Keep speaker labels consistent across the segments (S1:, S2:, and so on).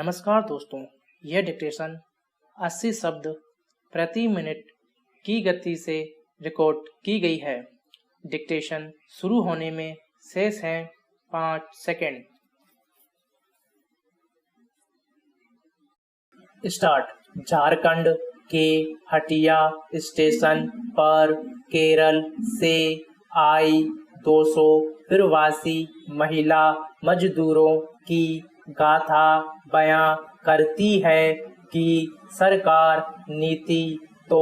S1: नमस्कार दोस्तों, यह डिक्टेशन 80 शब्द प्रति मिनट की गति से रिकॉर्ड की गई है। डिक्टेशन शुरू होने में शेष हैं 5 सेकंड। स्टार्ट। झारखंड के हटिया स्टेशन पर केरल से आई 200 प्रवासी महिला मजदूरों की गाथा बयां करती है कि सरकार नीति तो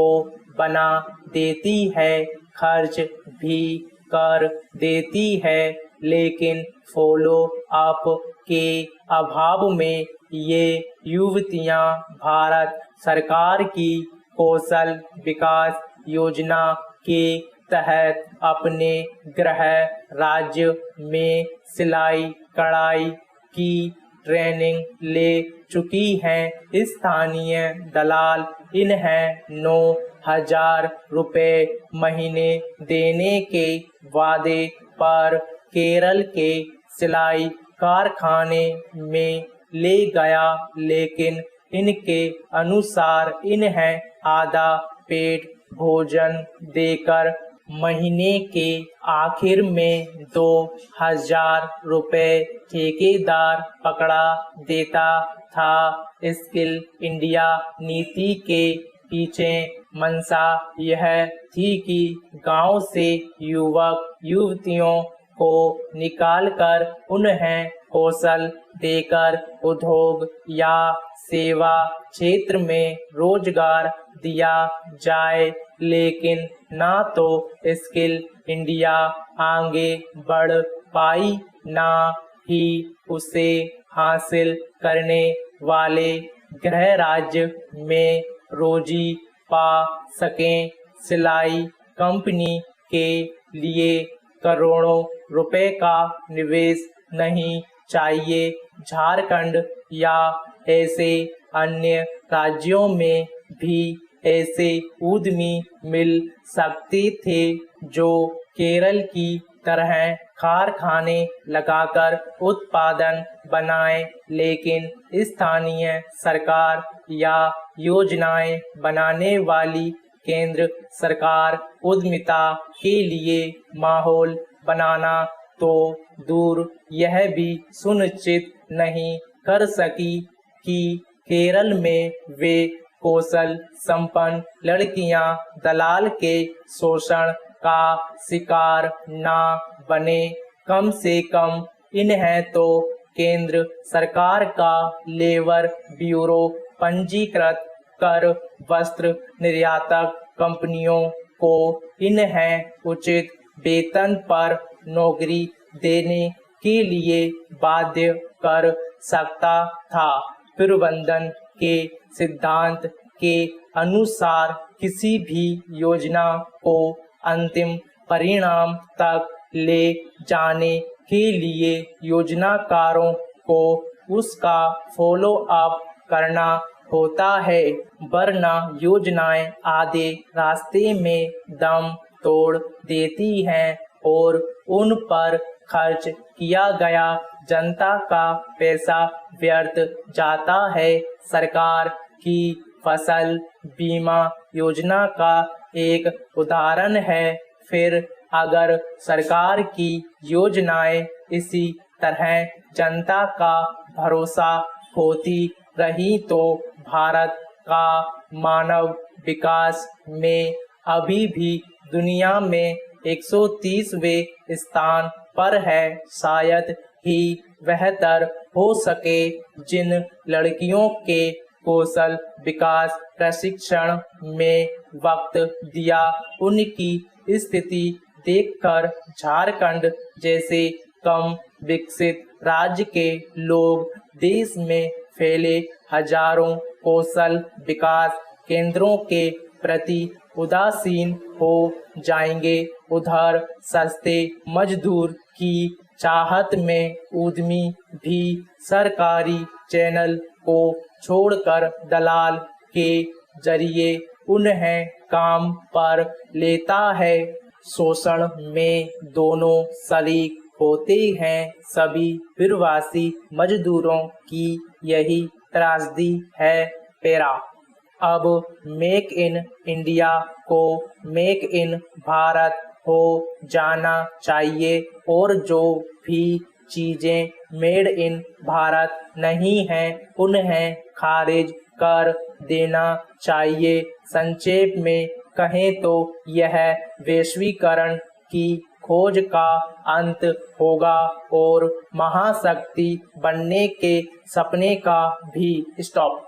S1: बना देती है, खर्च भी कर देती है, लेकिन फॉलो अप के अभाव में ये युवतियां भारत सरकार की कौशल विकास योजना के तहत अपने गृह राज्य में सिलाई कढ़ाई की ट्रेनिंग ले चुकी हैं। स्थानीय दलाल इन्हें 9,000 रुपए महीने देने के वादे पर केरल के सिलाई कारखाने में ले गया, लेकिन इनके अनुसार इन्हें आधा पेट भोजन देकर महीने के आखिर में 2,000 रुपए ठेकेदार पकड़ा देता था। स्किल इंडिया नीति के पीछे मंशा यह थी कि गांव से युवक युवतियों को निकालकर उन्हें कौशल देकर उद्योग या सेवा क्षेत्र में रोजगार दिया जाए, लेकिन ना तो स्किल इंडिया आगे बढ़ पाई, ना ही उसे हासिल करने वाले गृह राज्य में रोजी पा सकें। सिलाई कंपनी के लिए करोड़ों रुपए का निवेश नहीं चाहिए। झारखंड या ऐसे अन्य राज्यों में भी ऐसे उद्यमी मिल सकते थे जो केरल की तरह कारखाने लगाकर उत्पादन बनाए, लेकिन स्थानीय सरकार या योजनाएं बनाने वाली केंद्र सरकार उद्यमिता के लिए माहौल बनाना तो दूर, यह भी सुनिश्चित नहीं कर सकी कि केरल में वे कौशल संपन्न लड़कियां दलाल के शोषण का शिकार ना बने। कम से कम इन्हें तो केंद्र सरकार का लेबर ब्यूरो पंजीकृत कर वस्त्र निर्यातक कंपनियों को इन्हें उचित वेतन पर नौकरी देने के लिए बाध्य कर सकता था। प्रबंधन के सिद्धांत के अनुसार किसी भी योजना को अंतिम परिणाम तक ले जाने के लिए योजनाकारों को उसका फॉलो अप करना होता है, वरना योजनाएं आधे रास्ते में दम तोड़ देती हैं और उन पर खर्च किया गया जनता का पैसा व्यर्थ जाता है। सरकार की फसल बीमा योजना का एक उदाहरण है। फिर अगर सरकार की योजनाएं इसी तरह जनता का भरोसा होती रही तो भारत का मानव विकास में अभी भी दुनिया में 130वें स्थान पर है। शायद ही बेहतर हो सके। जिन लड़कियों के कौशल विकास प्रशिक्षण में वक्त दिया, उनकी स्थिति देखकर झारखंड जैसे कम विकसित राज्य के लोग देश में फैले हजारों कौशल विकास केंद्रों के प्रति उदासीन हो जाएंगे। उधर सस्ते मजदूर की चाहत में उद्यमी भी सरकारी चैनल को छोड़कर दलाल के जरिए उन्हें काम पर लेता है। शोषण में दोनों शरीक होते हैं। सभी प्रवासी मजदूरों की यही त्रासदी है पेरा। अब मेक इन इंडिया को मेक इन भारत हो जाना चाहिए और जो भी चीजें मेड इन भारत नहीं हैं उन्हें खारिज कर देना चाहिए। संक्षेप में कहें तो यह वैश्वीकरण की खोज का अंत होगा और महाशक्ति बनने के सपने का भी स्टॉप।